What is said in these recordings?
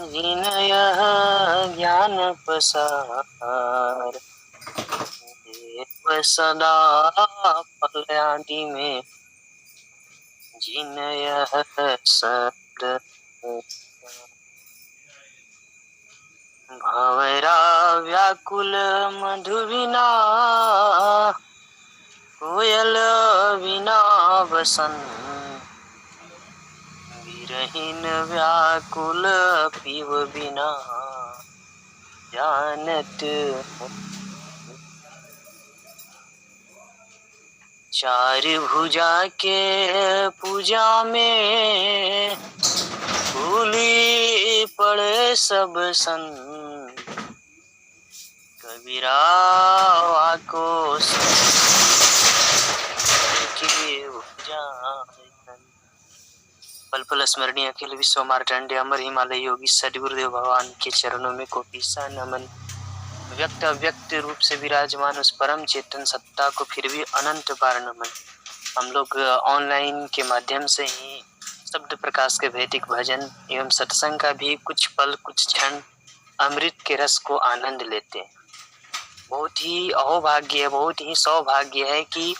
विनय ज्ञान प्रसार देव सदा फलयादि में जिनय सद भंवरा व्याकुल मधुविना कोयल विना बसन विरहीन व्याकुल पीव बिना जानत चार भुजा के पूजा में भूली पड़े सब सन कबीरा को पल पल स्मरणीय अखिल विश्व मार्तंड अमर हिमालय योगी सदगुरुदेव भगवान के चरणों में कोटि नमन। व्यक्त अव्यक्त रूप से विराजमान उस परम चेतन सत्ता को फिर भी अनंत बार नमन। हम लोग ऑनलाइन के माध्यम से ही शब्द प्रकाश के वैदिक भजन एवं सत्संग का भी कुछ पल कुछ क्षण अमृत के रस को आनंद लेते हैं। बहुत ही अहोभाग्य है, बहुत ही सौभाग्य है कि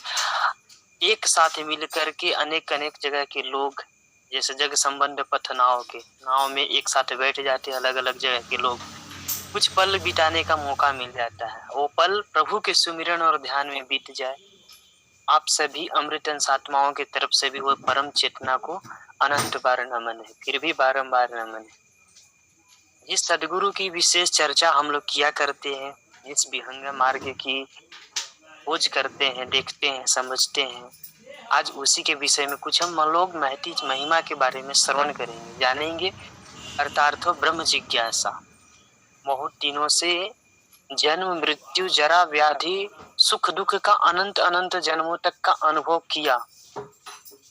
एक साथ मिलकर के अनेक अनेक जगह के लोग, जैसे जग संबंध पथ नाव में एक साथ बैठ जाते हैं अलग अलग जगह के लोग, कुछ पल बिताने का मौका मिल जाता है। वो पल प्रभु के सुमिरन और ध्यान में बीत जाए। आप सभी अमृतन आत्माओं की तरफ से भी वो परम चेतना को अनंत बार नमन है, फिर भी बारंबार नमन है। जिस सदगुरु की विशेष चर्चा हम लोग किया करते हैं, जिस विहंग मार्ग की खोज करते हैं, देखते हैं, समझते हैं, आज उसी के विषय में कुछ हम लोग महती महिमा के बारे में श्रवण करेंगे, जानेंगे। अर्थार्थो ब्रह्म जिज्ञासा। बहुत दिनों से जन्म मृत्यु जरा व्याधि सुख दुख का अनंत अनंत जन्मों तक का अनुभव किया।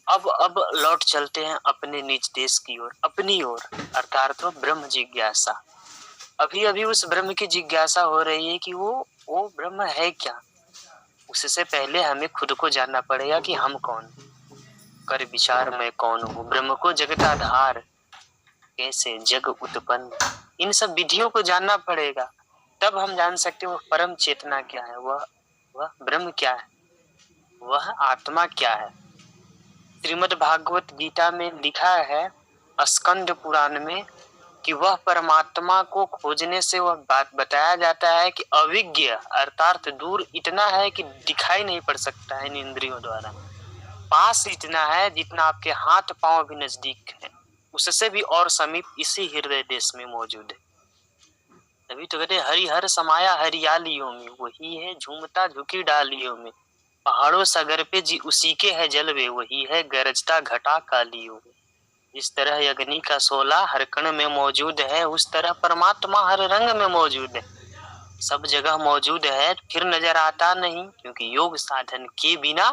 अब लौट चलते हैं अपने निज देश की ओर, अपनी ओर, अर्थात ब्रह्म जिज्ञासा। अभी अभी उस ब्रह्म की जिज्ञासा हो रही है कि वो ब्रह्म है क्या। उससे पहले हमें खुद को जानना पड़ेगा कि हम कौन, कर विचार मैं कौन हूँ। ब्रह्म को जगताधार, कैसे जग उत्पन्न, इन सब विधियों को जानना पड़ेगा, तब हम जान सकते हैं वो परम चेतना क्या है, वह ब्रह्म क्या है, वह आत्मा क्या है। श्रीमद् भागवत गीता में लिखा है, स्कंद पुराण में, कि वह परमात्मा को खोजने से वह बात बताया जाता है कि अविज्ञ अर्थात दूर इतना है कि दिखाई नहीं पड़ सकता है इन इंद्रियों द्वारा, पास इतना है जितना आपके हाथ पांव भी नजदीक है, उससे भी और समीप इसी हृदय देश में मौजूद है। तभी तो कहते हरिहर समाया हरियालियों में, वही है झूमता झुकी डालियों में, पहाड़ों सागर पे जी उसी के है जलवे, वही है गरजता घटा कालियों में। जिस तरह अग्नि का शोला हर कण में मौजूद है, उस तरह परमात्मा हर रंग में मौजूद है, सब जगह मौजूद है, फिर नजर आता नहीं, क्योंकि योग साधन के बिना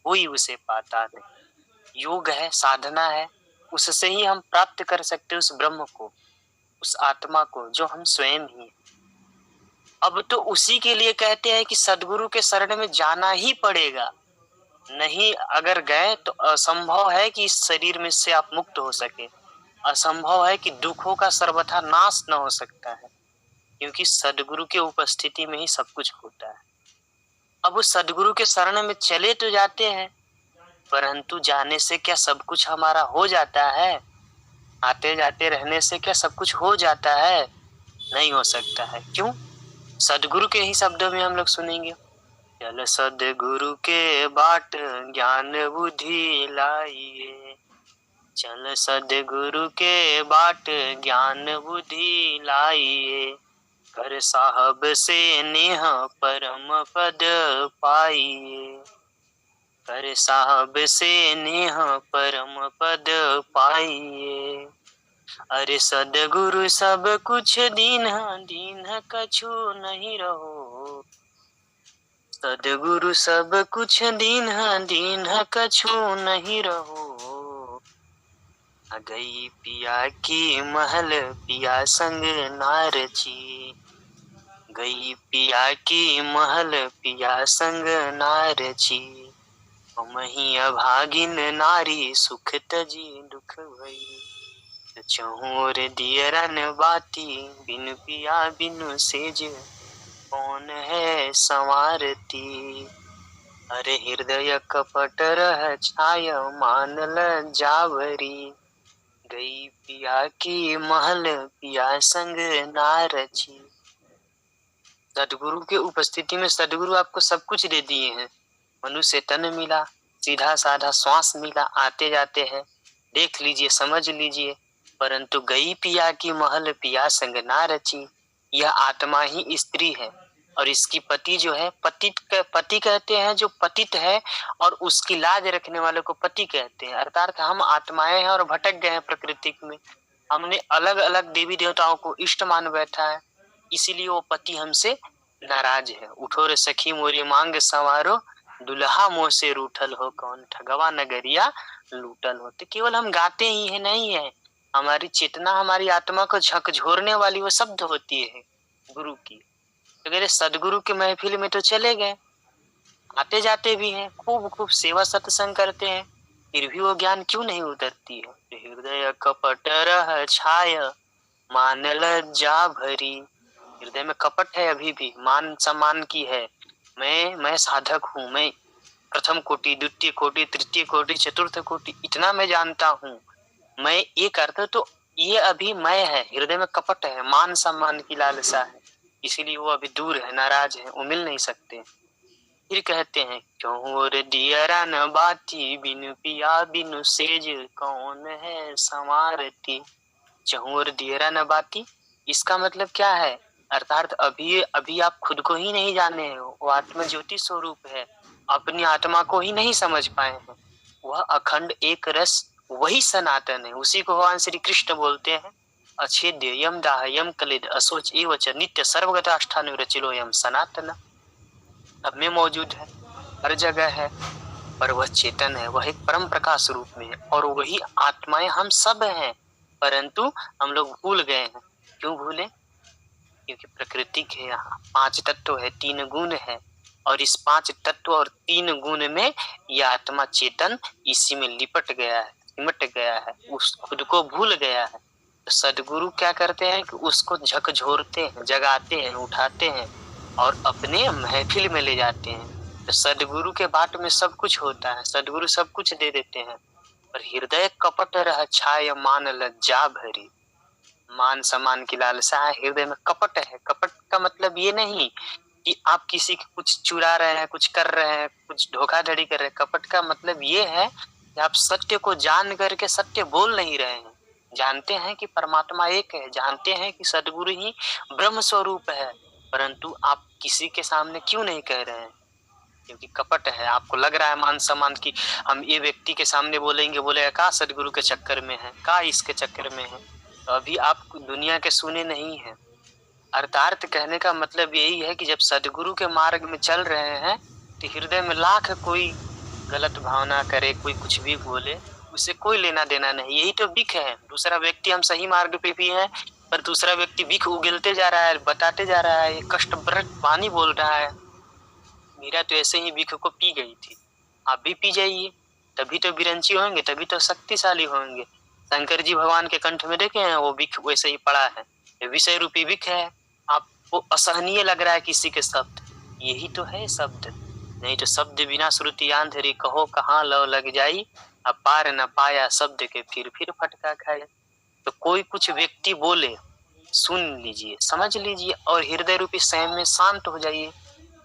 कोई उसे पाता नहीं। योग है, साधना है, उससे ही हम प्राप्त कर सकते उस ब्रह्म को, उस आत्मा को जो हम स्वयं ही हैं। अब तो उसी के लिए कहते हैं कि सदगुरु के शरण में जाना ही पड़ेगा, नहीं अगर गए तो असंभव है कि इस शरीर में से आप मुक्त हो सके, असंभव है कि दुखों का सर्वथा नाश न हो सकता है, क्योंकि सदगुरु के उपस्थिति में ही सब कुछ होता है। अब उस सदगुरु के शरण में चले तो जाते हैं, परंतु जाने से क्या सब कुछ हमारा हो जाता है? आते जाते रहने से क्या सब कुछ हो जाता है? नहीं हो सकता है। क्यों? सदगुरु के ही शब्दों में हम लोग सुनेंगे, चल सदगुरु के बाट ज्ञान बुद्धि लाइए, चल सदगुरु के बाट ज्ञान बुद्धि लाइए, कर साहब से नेह परम पद पाइए, कर साहब से नेह परम पद पाइए। अरे सदगुरु सब कुछ दीन दीन कछु नहीं रहो, सदगुरु सब कुछ दीन दीन कछु नहीं रहो, आ गई पिया की महल पिया संग नारची, गई पिया की महल पिया संग नारची, मही अभागिन नारी सुख तजी दुख भई। चहूँ और दियरा न बाती, बिनु पिया बिनु सेज कौन है संवारती। अरे हृदय कपट रह छाय मान लज्जावरी, गई पिया की महल पिया संग ना रची। सदगुरु के उपस्थिति में सदगुरु आपको सब कुछ दे दिए हैं। मनुष्य तन मिला, सीधा साधा श्वास मिला, आते जाते हैं, देख लीजिए समझ लीजिए, परंतु गई पिया की महल पिया संग ना रची। यह आत्मा ही स्त्री है और इसकी पति जो है पति कहते हैं, जो पतित है, और उसकी लाज रखने वाले को पति कहते हैं। अर्थात हम आत्माएं हैं और भटक गए हैं प्रकृति में। हमने अलग अलग देवी देवताओं को इष्ट मान बैठा है, इसीलिए वो पति हमसे नाराज है। उठो रे सखी मोरी मांग संवारो, दुल्हा मोह से रूठल हो कौन ठगवा नगरिया लूटल हो। तो केवल हम गाते ही है नहीं है, हमारी चेतना हमारी आत्मा को झकझोरने वाली वो शब्द होती है गुरु की। तो कहते सदगुरु के महफिल में तो चले गए, आते जाते भी हैं, खूब खूब सेवा सत्संग करते हैं, फिर भी वो ज्ञान क्यों नहीं उतरती है। हृदय कपट रह छाय मान लज्जा भरी, हृदय में कपट है अभी भी, मान सम्मान की है। मैं साधक हूँ, मैं प्रथम कोटि, द्वितीय कोटि, तृतीय कोटि, चतुर्थ कोटि, इतना मैं जानता हूँ, मैं ये करता, तो ये अभी मैं है, हृदय में कपट है, मान सम्मान की लालसा है, इसीलिए वो अभी दूर है, नाराज है, वो मिल नहीं सकते। फिर कहते हैं क्यों और दियरा न बाती, बिनु पिया बिनु सेज कौन है संवारती। चहूँ और दियरा न बाती, इसका मतलब क्या है? अर्थात अभी अभी आप खुद को ही नहीं जाने हो, वो आत्म ज्योति स्वरूप है, अपनी आत्मा को ही नहीं समझ पाए हैं। वह अखंड एक रस वही सनातन है, उसी को भगवान श्री कृष्ण बोलते हैं अच्छेद्य यम दाह यम कलिद असोच एवच नित्य सर्वगताष्ठानु रचिलो यम सनातन। अब में मौजूद है, हर जगह है, पर वह चेतन है, वह एक परम प्रकाश रूप में है, और वही आत्माएं हम सब हैं, परंतु हम लोग भूल गए हैं। क्यों भूले? क्योंकि प्रकृति के यहाँ 5 तत्व है, 3 गुण है, और इस 5 तत्व और 3 गुण में यह आत्मा चेतन इसी में लिपट गया है, सिमट गया है, उस खुद को भूल गया है। तो सदगुरु क्या करते हैं कि उसको झकझोरते हैं, जगाते हैं, उठाते हैं और अपने महफिल में ले जाते हैं। तो सदगुरु के बाट में सब कुछ होता है, सदगुरु सब कुछ दे देते हैं, पर हृदय कपट रह छाय मान लज्जा भरी। मान सम्मान की लालसा है, हृदय में कपट है। कपट का मतलब ये नहीं कि आप किसी के कुछ चुरा रहे हैं, कुछ कर रहे हैं, कुछ धोखाधड़ी कर रहे हैं। कपट का मतलब ये है कि आप सत्य को जान करके सत्य बोल नहीं रहे हैं। जानते हैं कि परमात्मा एक है, जानते हैं कि सदगुरु ही ब्रह्म स्वरूप है, परंतु आप किसी के सामने क्यों नहीं कह रहे हैं? क्योंकि कपट है। आपको लग रहा है मान सम्मान की, हम ये व्यक्ति के सामने बोलेंगे, बोलेगा का सदगुरु के चक्कर में है, का इसके चक्कर में है। तो अभी आप दुनिया के सुने नहीं है। अर्थात कहने का मतलब यही है कि जब सदगुरु के मार्ग में चल रहे हैं तो हृदय में लाख कोई गलत भावना करे, कोई कुछ भी बोले, उससे कोई लेना देना नहीं। यही तो बिख है। दूसरा व्यक्ति हम सही मार्ग पे भी है, पर दूसरा व्यक्ति बिख उगलते जा रहा है, बताते जा रहा है, कष्ट वाणी बोल रहा है। मीरा तो ऐसे ही बिख को पी गई थी, आप भी पी जाइए, तभी तो बिरंची होंगे, तभी तो शक्तिशाली होंगे। शंकर जी भगवान के कंठ में देखे हैं, वो बिख वैसे ही पड़ा है, विषय रूपी बिख है। आपको असहनीय लग रहा है किसी के शब्द, यही तो है शब्द। नहीं तो शब्द बिना श्रुति आंधरी, कहो कहाँ लव लग जाई, अब पार न पाया शब्द के फिर फटका खाए। तो कोई कुछ व्यक्ति बोले, सुन लीजिए, समझ लीजिए, और हृदय रूपी संयम में शांत हो जाइए।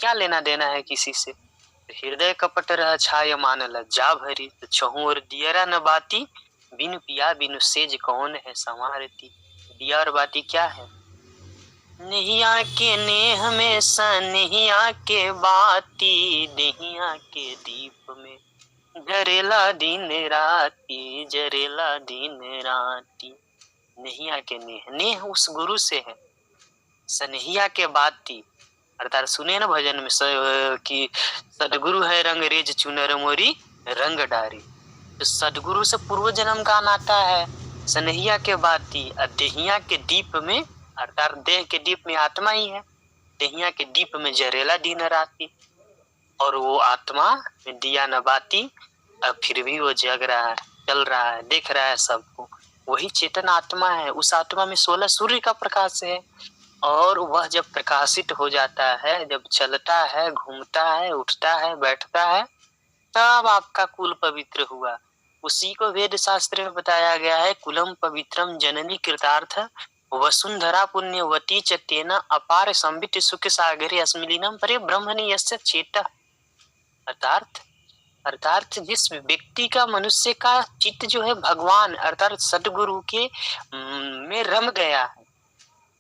क्या लेना देना है किसी से? हृदय कपट रह छाय मान लज्जा भरी, तो छहु और दियरा न बाती, बिनु पिया बिनु सेज कौन है संवारती। दिया और बाती क्या है? नैया के नेह में सनैया के बाती, नैया के दीप में जरेला दिन राती, जरेला दिन राती। नैया के नेह, नेह उस गुरु से है, सनैया के बाती, अर्थात सुने न भजन में कि सदगुरु है रंगरेज चुनर मोरी रंग डारी। तो सदगुरु से पूर्व जन्म का नाता है। सनहिया के बाती, देहिया के दीप में, अर्थात देह के दीप में आत्मा ही है, देहिया के दीप में जरेला दिन राती, और वो आत्मा में दिया न बाती, अब फिर भी वो जग रहा है, चल रहा है, देख रहा है सबको। वही चेतन आत्मा है। उस आत्मा में 16 सूर्य का प्रकाश है, और वह जब प्रकाशित हो जाता है, जब चलता है, घूमता है, उठता है, बैठता है, तब आपका कुल पवित्र हुआ। उसी को वेद शास्त्र में बताया गया है, कुलम पवित्रम जननी कृतार्थ वसुंधरा पुण्यवती च तेना अपार संबित सुख सागरे अस्मिलीनम परे ब्रह्मणि यस्य चेता। अर्थात अर्थात जिस व्यक्ति का, मनुष्य का चित्त जो है भगवान अर्थात सदगुरु के में रम गया है,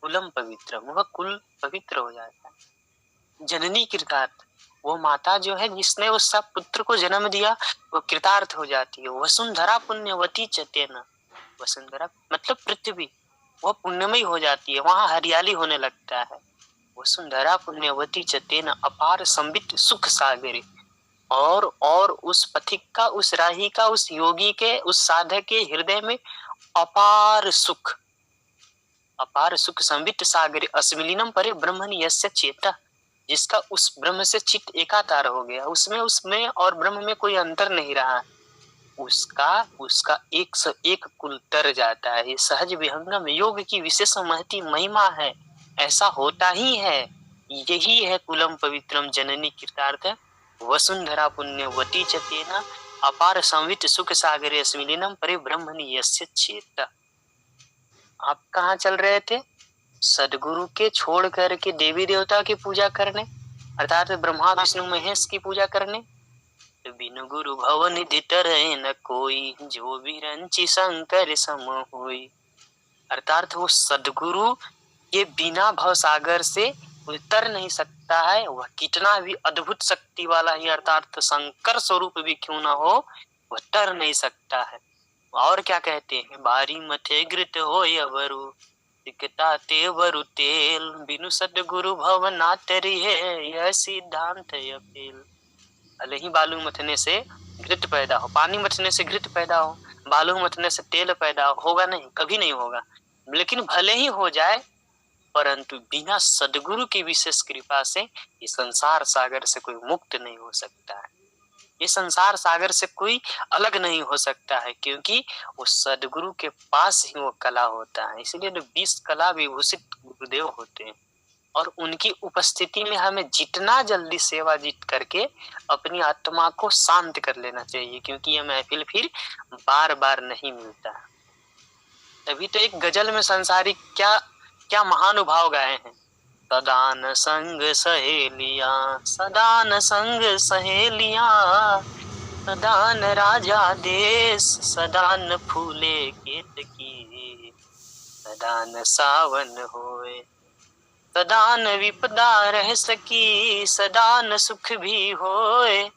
कुलम पवित्रम, वह कुल पवित्र हो जाता है। जननी कृतार्थ, वो माता जो है जिसने उस सब पुत्र को जन्म दिया, वो कृतार्थ हो जाती है। वसुंधरा पुण्यवती च तेना, वसुंधरा मतलब पृथ्वी, वह पुण्यमयी हो जाती है, वहां हरियाली होने लगता है। वसुंधरा पुण्यवती च तेना अपार संबित सुख सागरे, और उस पथिक का, उस राही का, उस योगी के, उस साधक के हृदय में अपार सुख, अपार सुख संबित सागरे अस्मिलीनम परे ब्रह्मणि यस्य चेता, जिसका उस ब्रह्म से चित्त एकाकार हो गया, उसमें और ब्रह्म में कोई अंतर नहीं रहा, उसका उसका 101 कुल तर जाता है। ये सहज विहंगम योग की विशेष महती महिमा है, ऐसा होता ही है। यही है कुलम पवित्रम जननी कृतार्थ वसुंधरा पुण्यवती च तेना अपार संवित सुख सागरे अस्मिलीनम परे ब्रह्मणि यस्य चेता। आप कहाँ चल रहे थे? सदगुरु के छोड़ करके देवी देवता की पूजा करने, अर्थात ब्रह्मा विष्णु महेश की पूजा करने। बिनु गुरु भव निधि तरह न कोई, जो विरंची शंकर सम होई। अर्थात वो सदगुरु ये बिना भव सागर से उतर नहीं सकता है, वह कितना भी अद्भुत शक्ति वाला ही अर्थात शंकर स्वरूप भी क्यों ना हो, वह तर नहीं सकता है। और क्या कहते हैं, बारी मथे घृत होय अवरु दिखता तेवरु तेल, बिनु सदगुरु भव ना तरी है, यह सिद्धांत है फेल। भले ही बालू मथने से घृत पैदा हो, पानी मथने से घृत पैदा हो, बालू मथने से तेल पैदा होगा नहीं, कभी नहीं होगा। लेकिन भले ही हो जाए, परंतु बिना सदगुरु की विशेष कृपा से ये संसार सागर से कोई मुक्त नहीं हो सकता है, ये संसार सागर से कोई अलग नहीं हो सकता है, क्योंकि वो सदगुरु के पास ही वो कला होता है। इसलिए तो 20 कला विभूषित गुरुदेव होते हैं, और उनकी उपस्थिति में हमें जितना जल्दी सेवा जीत करके अपनी आत्मा को शांत कर लेना चाहिए, क्योंकि यह महफिल फिर बार बार नहीं मिलता। तभी तो एक गजल में संसारी क्या क्या महानुभाव गाए हैं, सदान संग सहेलियां, सदान संग सहेलियां, सदान राजा देश, सदान फूले केतकी, सदान सावन होए, सदान विपदा रह सकी, सदान सुख भी होए,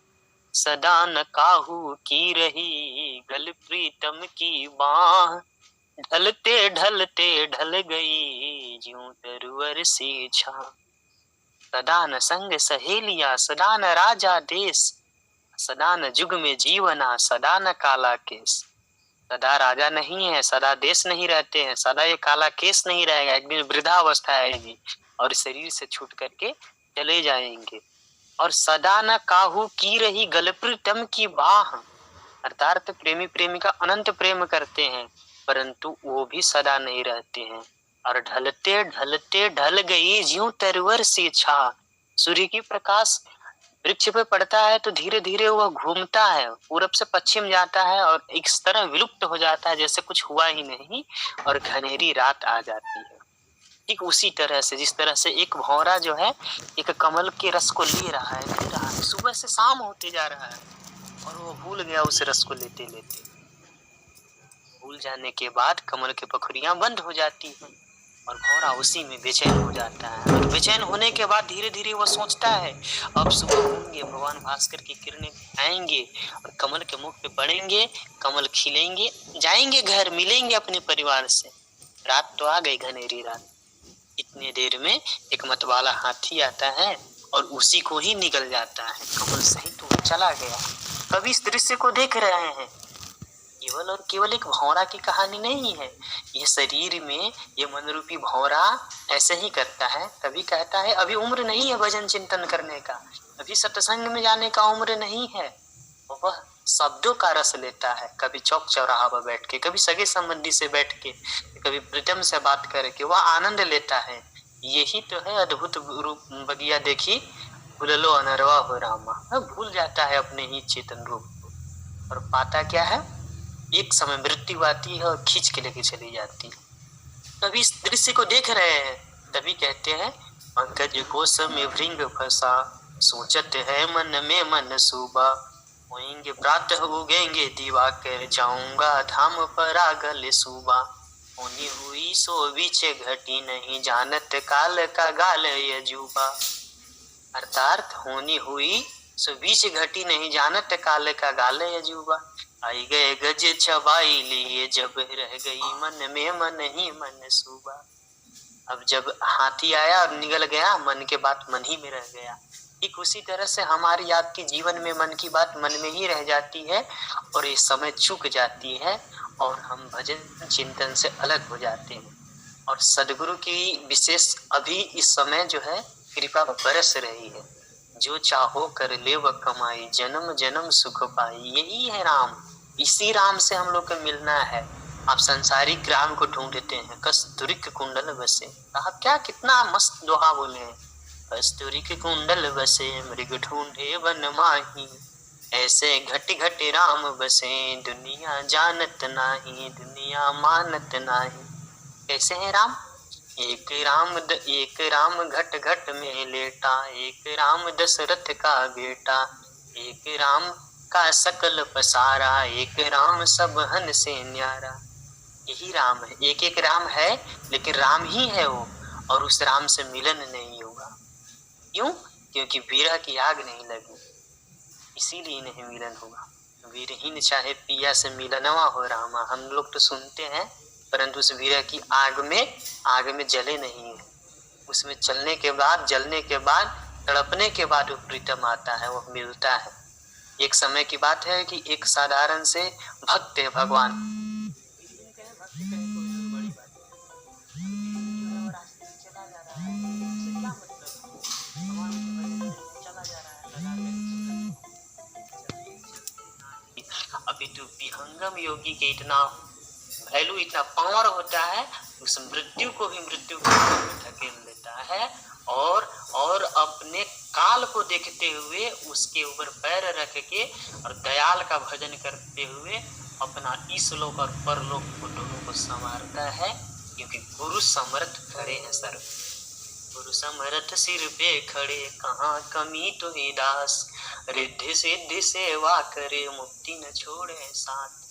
सदान काहू की रही गल प्रीतम की बाह, ढलते ढलते ढल गई ज्यों तरवर सी छां। सदान संग सहेलिया, सदान राजा देश, सदान जुग में जीवना, सदान काला केस। सदा राजा नहीं है, सदा देश नहीं रहते हैं, सदा ये काला केस नहीं रहेगा, एक दिन वृद्धावस्था आएगी और शरीर से छूट करके चले जाएंगे। और सदा न काहू की रही गल प्रीतम की बाह, अर्थात प्रेमी प्रेमिका अनंत प्रेम करते हैं, परंतु वो भी सदा नहीं रहते हैं। और ढलते ढलते ढल गई ज्यों तरवर सी छा, सूर्य की प्रकाश वृक्ष पे पड़ता है तो धीरे धीरे वह घूमता है, पूरब से पश्चिम जाता है और इस तरह विलुप्त हो जाता है जैसे कुछ हुआ ही नहीं, और घनेरी रात आ जाती है। ठीक उसी तरह से, जिस तरह से एक भौरा जो है एक कमल के रस को ले रहा है, सुबह से शाम होते जा रहा है और वो भूल गया उस रस को लेते लेते। भूल जाने के बाद कमल के पखुड़ियां बंद हो जाती हैं और भौरा उसी में बेचैन हो जाता है। और बेचैन होने के बाद धीरे धीरे वो सोचता है अब सुबह होंगे, भगवान भास्कर की किरणें आएंगे और कमल के मुख पे पड़ेंगे, कमल खिलेंगे, जाएंगे घर, मिलेंगे अपने परिवार से। रात तो आ गई, घनेरी रात। इतने देर में एक मतवाला हाथी आता है और उसी को ही निकल जाता है, कमल सहित वो चला गया। कभी इस दृश्य को देख रहे हैं, केवल और केवल एक भौरा की कहानी नहीं है, ये शरीर में ये मनरूपी भौरा ऐसे ही करता है। कभी कहता है अभी उम्र नहीं है भजन चिंतन करने का, अभी सत्संग में जाने का उम्र नहीं है, वह शब्दों का रस लेता है, कभी चौक चौराहा पर बैठ के, कभी सगे संबंधी से बैठ के, कभी प्रीतम से बात करके वह आनंद लेता है। यही तो है अद्भुत रूप बगिया देखी भूललो अनरवा हो रामा। वह भूल जाता है अपने ही चेतन रूप को और पाता क्या है, एक समय मृत्यु आती है और खींच के लेके चली जाती है। तभी इस दृश्य को देख रहे हैं, तभी कहते हैं पंकज कोश में भृंग फंसा, सोचत है मन में मन सूबा, होएंगे प्रातः उगेंगे दिवाकर, जाऊंगा धाम पर आगल सूबा, होनी हुई सो बीच घटी नहीं, जानत काल का गाल यजुबा। अर्थात होनी हुई सो बीच घटी नहीं, जानत काल का गाल यजुबा। आई गए गज छबाई लिए, जब रह गई मन में मन ही मन सूबा। अब जब हाथी आया और निगल गया, मन के बात मन ही में रह गया। ठीक उसी तरह से हमारी आपके जीवन में मन की बात मन में ही रह जाती है और ये समय चूक जाती है और हम भजन चिंतन से अलग हो जाते हैं। और सदगुरु की विशेष अभी इस समय जो है कृपा बरस रही है। जो चाहो कर ले व कमाई, जन्म जन्म सुख पाई। यही है राम, इसी राम से हम लोग को मिलना है। आप संसारिक राम को ढूंढते हैं, कस्तूरिक कुंडल बसे। आप क्या कितना मस्त दोहा बोले हैं, कस्तूरिक कुंडल बसे मृग ढूंढे वन माही, ऐसे घट घट राम बसे दुनिया जानत नाही, दुनिया मानत नाही। कैसे है राम? एक राम घट घट में लेटा, एक राम दशरथ का बेटा, एक राम का सकल पसारा, एक राम सब हन से न्यारा। यही राम है, एक एक राम है लेकिन राम ही है वो, और उस राम से मिलन नहीं होगा। क्यों? क्योंकि विरह की आग नहीं लगी, इसीलिए नहीं मिलन होगा। वीरहीन चाहे पिया से मिलनवा हो रामा। हम लोग तो सुनते हैं परंतु उस विरह की आग में जले नहीं है। उसमें चलने के बाद, जलने के बाद, तड़पने के बाद वो प्रीतम आता है, वो मिलता है। एक समय की बात है कि एक साधारण से भक्त है भगवान, अभी तो विहंगम योगी के इतना वैल्यू, इतना पावर होता है, उस मृत्यु को भी मृत्यु के धकेल लेता है और अपने काल को देखते हुए उसके ऊपर पैर रख के और दयाल का भजन करते हुए अपना इस लोक और परलोक को दोनों को संवारता है। क्योंकि गुरु समर्थ खड़े हैं सर, गुरु समर्थ सिर पे खड़े, कहाँ कमी तो ही दास, रिद्धि सिद्धि सेवा करे, मुक्ति न छोड़े साथ।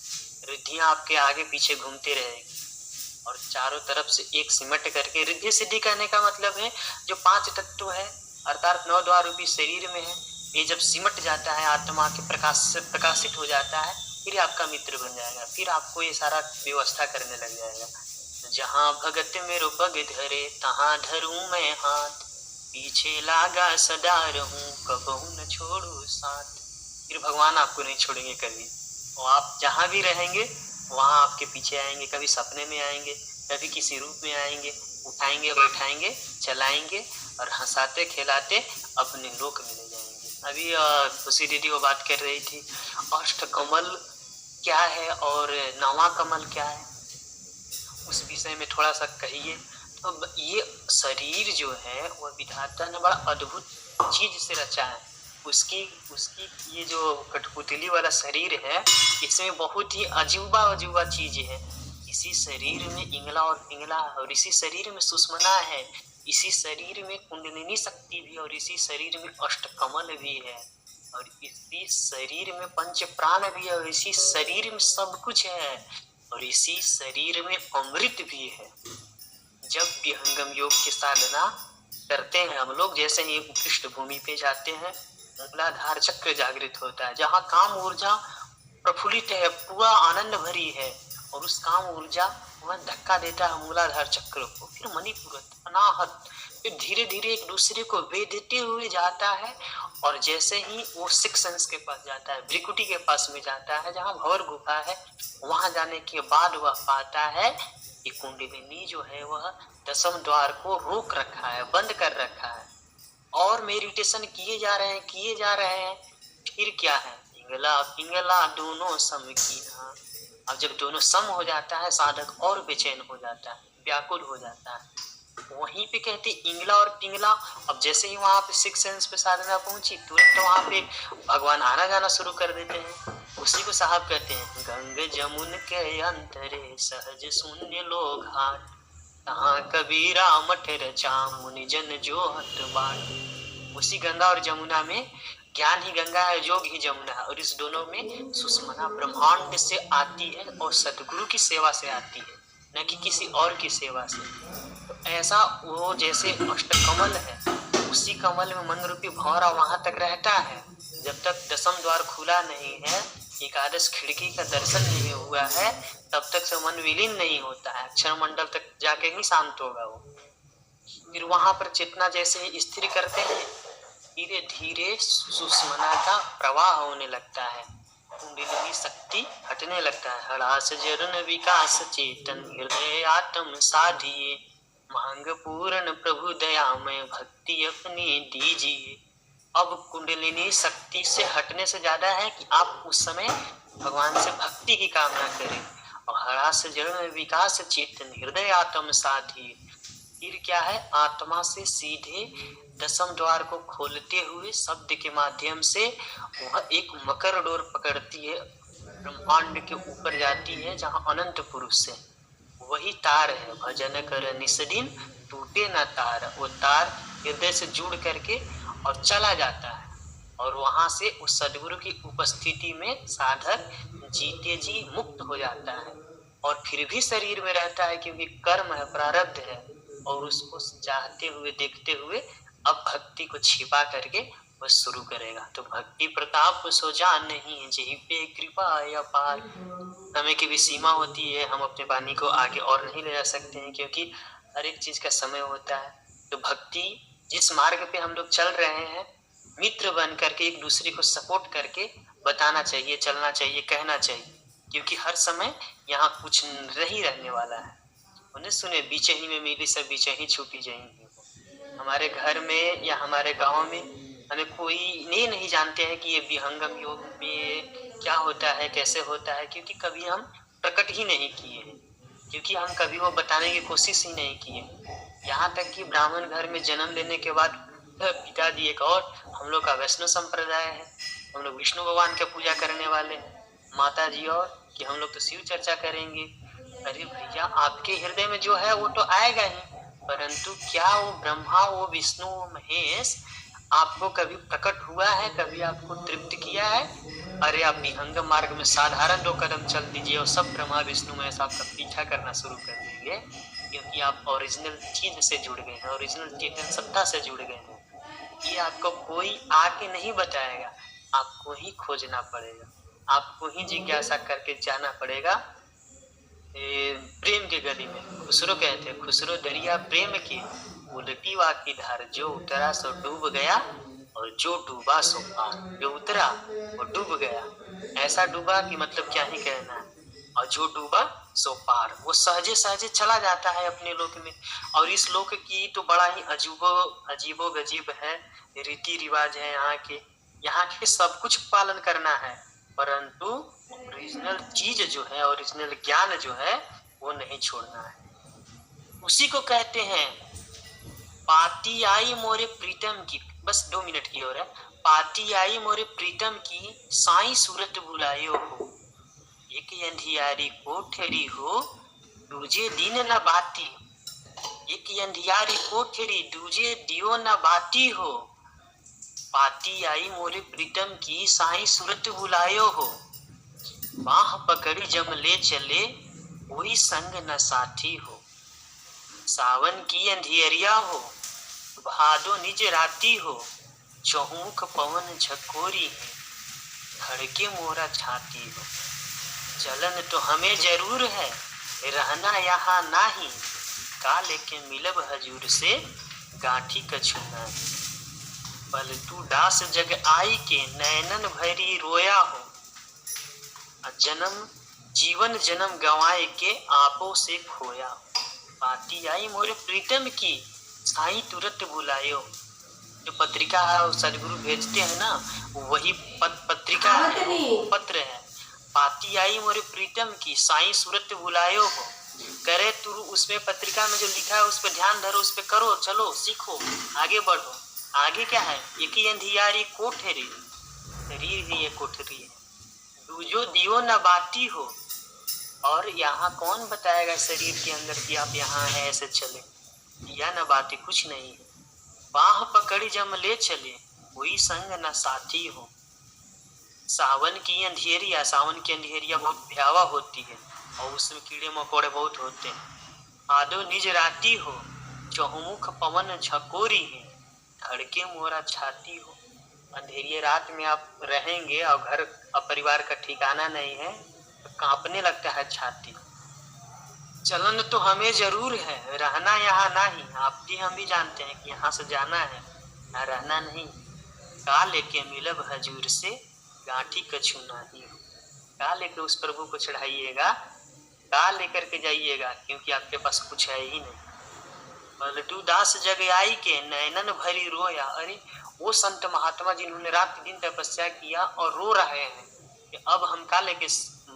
रिद्धियां आपके आगे पीछे घूमते रहेगी और चारों तरफ से एक सिमट करके। रिद्धि सिद्धि कहने का मतलब है जो 5 तत्व है अर्थात 9 द्वार रूपी शरीर में है, ये जब सिमट जाता है आत्मा के प्रकाश से प्रकाशित हो जाता है, फिर आपका मित्र बन जाएगा, फिर आपको ये सारा व्यवस्था करने लग जाएगा। जहाँ भगत मेरो पग धरे, तहाँ धरूं मैं हाथ, पीछे लागा सदा रहूं, कबहू न छोड़ू साथ। फिर भगवान आपको नहीं छोड़ेंगे कभी, और आप जहाँ भी रहेंगे वहाँ आपके पीछे आएंगे, कभी सपने में आएंगे, कभी किसी रूप में आएंगे, उठाएंगे, बैठाएंगे, चलाएंगे और हंसाते खिलाते अपने लोक में ले जाएंगे। अभी खुशी दीदी वो बात कर रही थी अष्ट कमल क्या है और नवा कमल क्या है, उस विषय में थोड़ा सा कहिए। तो ये शरीर जो है वह विधाता ने बड़ा अद्भुत चीज से रचा है। उसकी ये जो कठपुतली वाला शरीर है, इसमें बहुत ही अजूबा चीज है। इसी शरीर में इंगला और पिंगला है, और इसी शरीर में सुषमना है, इसी शरीर में कुंडलिनी शक्ति भी, और इसी शरीर में अष्टकमल भी है, और इसी शरीर में पंच प्राण भी है, और इसी शरीर में सब कुछ है, और इसी शरीर में अमृत भी है। जब विहंगम योग की साधना करते हैं हम लोग, जैसे ही पृष्ठ भूमि पे जाते हैं, मूलाधार चक्र जागृत होता है, जहाँ काम ऊर्जा प्रफुल्लित है, पूरा आनंद भरी है, और उस काम ऊर्जा वह धक्का देता है मूलाधार चक्र को, फिर मणिपुरत, अनाहत, फिर धीरे धीरे एक दूसरे को भेदते हुए जाता है, और जैसे ही वो 6 सेंस के पास जाता है, भ्रिकुटी के पास में जाता है, जहाँ भंवर गुफा है, वहां जाने के बाद वह पाता है कि कुंडलिनी जो है वह 10वें द्वार को रोक रखा है, बंद कर रखा है, और मेडिटेशन किए जा रहे हैं, फिर क्या है, पिंगला पिंगला दोनों सम कीन्हा। अब जब दोनों सम हो जाता है साधक और बेचैन हो जाता है, व्याकुल हो जाता है। वहीं पे कहते इंगला और पिंगला। अब जैसे ही वहां पे सिक्स सेंस पे साधना पहुंची तुरंत तो वहां पे भगवान आना जाना शुरू कर देते हैं। उसी को साहब कहते हैं, गंग जमुन के अंतरे सहज शून्य लो घाट, तहाँ कबीरा मठ रचा मुनि जन जो हत बाट। उसी गंगा और जमुना में ज्ञान ही गंगा है, योग ही जमुना है, और इस दोनों में सुषमना ब्रह्मांड से आती है और सदगुरु की सेवा से आती है, न कि किसी और की सेवा से। तो ऐसा वो जैसे अष्टकमल है, उसी कमल में मन रूपी भंवरा वहां तक रहता है जब तक दसम द्वार खुला नहीं है, एकादश खिड़की का दर्शन नहीं हुआ है, तब तक से मन विलीन नहीं होता है। अक्षर मंडल तक जाके ही शांत होगा वो। फिर वहां पर चेतना जैसे ही स्थिर करते हैं, धीरे धीरे सुषमना का प्रवाह होने लगता है, कुंडलिनी शक्ति हटने लगता है। हड़ास जरन विकास चेतन हृदय आत्म साधिए, मांग पूर्ण प्रभु दयामय भक्ति अपनी दीजिए। अब कुंडलिनी शक्ति से हटने से ज्यादा है कि आप उस समय भगवान से भक्ति की कामना करें। और हड़ास जरन विकास चेतन हृदय आत्म साधिए, फिर क्या है, आत्मा से सीधे दसम द्वार को खोलते हुए शब्द के माध्यम से वह एक मकर डोर पकड़ती है, ब्रह्मांड के ऊपर जाती है जहाँ अनंत पुरुष है। वही तार है, भजन कर निस्दिन टूटे न तार। वो तार हृदय से जुड़ करके और चला जाता है, और वहां से उस सदगुरु की उपस्थिति में साधक जीते जी मुक्त हो जाता है। और फिर भी शरीर में रहता है क्योंकि कर्म है, प्रारब्ध है, और उसको चाहते हुए देखते हुए अब भक्ति को छिपा करके वह शुरू करेगा। तो भक्ति प्रताप सो जान नहीं, जही पे कृपा या पार। समय की भी सीमा होती है, हम अपने वाणी को आगे और नहीं ले जा सकते हैं क्योंकि हर एक चीज का समय होता है। तो भक्ति जिस मार्ग पे हम लोग चल रहे हैं, मित्र बन करके एक दूसरे को सपोर्ट करके बताना चाहिए, चलना चाहिए, कहना चाहिए, क्योंकि हर समय यहाँ कुछ नहीं रहने वाला है। उन्हें सुने बीचे ही में मिली सब बीचे ही छुपी जाएंगी। हमारे घर में या हमारे गांव में हमें कोई नहीं जानते हैं कि ये विहंगम योग में क्या होता है, कैसे होता है, क्योंकि कभी हम प्रकट ही नहीं किए हैं, क्योंकि हम कभी वो बताने की कोशिश ही नहीं किए। यहाँ तक कि ब्राह्मण घर में जन्म लेने के बाद पिताजी एक और हम लोग का वैष्णव संप्रदाय है, हम लोग विष्णु भगवान का पूजा करने वाले हैं, माता जी और कि हम लोग तो शिव चर्चा करेंगे। अरे भैया, आपके हृदय में जो है वो तो आएगा ही, परंतु क्या वो ब्रह्मा, वो विष्णु, वो महेश आपको कभी प्रकट हुआ है, कभी आपको तृप्त किया है? अरे आप विहंगम मार्ग में साधारण 2 कदम चल दीजिए और सब ब्रह्मा विष्णु महेश आपका पीछा करना शुरू कर देंगे, क्योंकि आप ओरिजिनल चीज से जुड़ गए हैं, ओरिजिनल चेतन सत्ता से जुड़ गए हैं। ये आपको कोई आके नहीं बताएगा, आपको ही खोजना पड़ेगा, आपको ही जिज्ञासा करके जाना पड़ेगा। प्रेम के गली में खुसरो कहते हैं, खुसरो दरिया प्रेम की उलटी वा की धार, जो उतरा सो डूब गया और जो डूबा सो पार। जो उतरा वो डूब गया, ऐसा डूबा कि मतलब क्या ही कहना है, और जो डूबा सो पार, वो सहजे सहजे चला जाता है अपने लोक में। और इस लोक की तो बड़ा ही अजीबो गजीब है, रीति रिवाज है यहाँ के सब कुछ पालन करना है, परंतु ओरिजिनल चीज जो है, ओरिजिनल ज्ञान जो है वो नहीं छोड़ना है। उसी को कहते हैं पाती आई मोरे प्रीतम की, बस 2 मिनट की और है। पाती आई मोरे प्रीतम की, साई सूरत बुलायो हो, एक अंधियारी कोठरी हो, दूजे दिन न बाती। एक अंधियारी कोठरी, दूजे दियो न बाती हो। पाती आई मोरे प्रीतम की, साई सूरत बुलायो हो, बाह पकड़ी जम ले चले, कोई संग न साथी हो। सावन की अंधियरिया हो, भादो निज राती हो, चहुमुख पवन झकोरी है, धड़के मोरा छाती हो। चलन तो हमें जरूर है, रहना यहाँ नाही, काले के मिलब हजूर से, गांठी कछु नाही। पलटू दास जग आई के, नैनन भरी रोया हो, जन्म जीवन जन्म गंवाए के, आपो से खोया। पाती आई मोरे प्रीतम की, साई तुरत बुलायो। जो पत्रिका है वो सदगुरु भेजते हैं ना, वही पत्रिका है, पत्र है। पाती आई मोरे प्रीतम की, साईं सूरत बुलायो हो, करे तू उसमें पत्रिका में जो लिखा है उस पर ध्यान धरो, उस पर करो, चलो सीखो, आगे बढ़ो। आगे क्या है, एक ही अंधियारी कोठरी, शरीर ही ये कोठरी है, दूजो दियो न बाती हो। और यहाँ कौन बताएगा शरीर के अंदर कि आप यहाँ है ऐसे चले, या न बाती कुछ नहीं है। बाह पकड़ी जम ले चले, कोई संग न साथी हो। सावन की अंधेरिया, सावन की अंधेरिया बहुत भयावह होती है और उसमें कीड़े मकोड़े बहुत होते हैं। आदो निज राती हो, चहुमुख पवन झकोरी है, धड़के मोरा छाती हो। अंधेरी रात में आप रहेंगे और घर और परिवार का ठिकाना नहीं है तो कांपने लगता है छाती। चलन तो हमें जरूर है, रहना यहाँ नहीं, आप भी हम भी जानते हैं कि यहाँ से जाना है, यहाँ रहना नहीं। का लेके मिलब हजूर से, गांठी कछु नहीं हो। का लेकर उस प्रभु को चढ़ाइएगा, का लेकर के जाइएगा, क्योंकि आपके पास कुछ है ही नहीं। पलटू दास जग आई के, नैनन भरी रोया। अरे वो संत महात्मा जिन्होंने रात दिन तपस्या किया और रो रहे हैं कि अब हम का लेके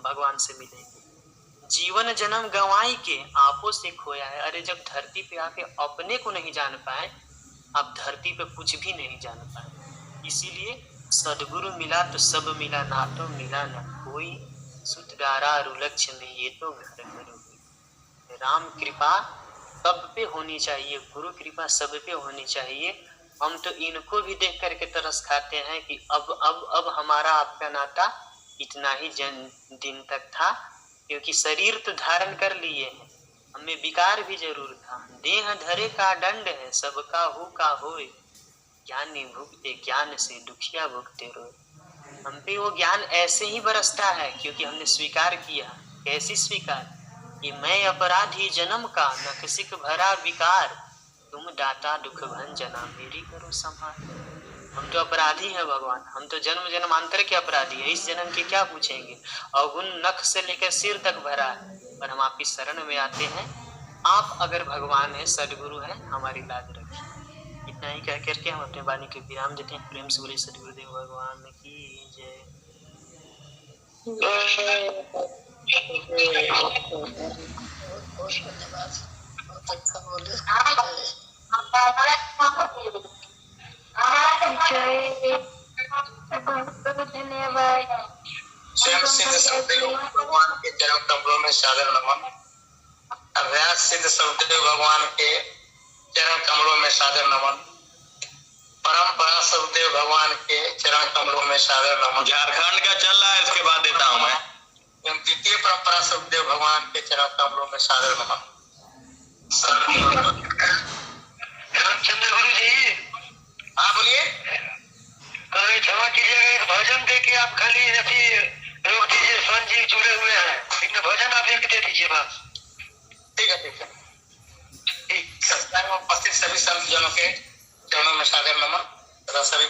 भगवान से मिलेंगे। जीवन जन्म गंवाई के, आपो से खोया है। अरे जब धरती पे आके अपने को नहीं जान पाए, आप धरती पे कुछ भी नहीं जान पाए। इसीलिए सदगुरु मिला तो सब मिला, ना तो मिला न कोई, सुतगारा रुलक्ष्य में ये तो घर घर हुई। राम कृपा सब पे होनी चाहिए, गुरु कृपा सब पे होनी चाहिए। हम तो इनको भी देख करके तरस खाते हैं कि अब हमारा आपका नाता इतना ही दिन तक था, क्योंकि शरीर तो धारण कर लिए हैं, हमें विकार भी जरूर था। देह धरे का दंड है, सबका हो का होए, ज्ञानी भुगते ज्ञान से, दुखिया भुगते रोए। हम पे वो ज्ञान ऐसे ही बरसता है क्योंकि हमने स्वीकार किया। कैसी स्वीकार, कि मैं अपराधी जन्म का, नखसिक भरा विकार, तुम दाता दुख भंजना, मेरी करो संहार। हम तो अपराधी हैं भगवान, हम तो जन्म जन्मांतर के अपराधी है, इस जन्म के क्या पूछेंगे। अवगुण नख से लेकर सिर तक भरा है, पर हम आपकी शरण में आते हैं। आप अगर भगवान है, सदगुरु है, हमारी लाज रखिए। इतना ही कह करके हम अपने वाणी के विराम देते हैं। प्रेम से बोले सदगुरुदेव भगवान की जय। स्वयं सिद्ध सदगुरु भगवान के चरण कमलों में सादर नमन। अभ्यास सिद्ध सदगुरु भगवान के चरण कमलों में सादर नमन। परंपरा सदगुरु भगवान के चरण कमलों में सादर नमन। झारखंड का चल रहा है, इसके बाद देता हूँ मैं। द्वितीय परंपरा सदगुरु भगवान के चरण कमलों में सादर नमन। रामचंद्र गुरु जी, हाँ बोलिए। क्षमा कीजिएगा, एक भजन दे के आप खाली अभी रोक दीजिए। स्वामी जी जुड़े हुए हैं, लेकिन भजन आप एक दे दीजिए बस। ठीक है, ठीक है। ठीक, सत्संग में उपस्थित सभी संत जनों के चरणों में सादर नमन। सभी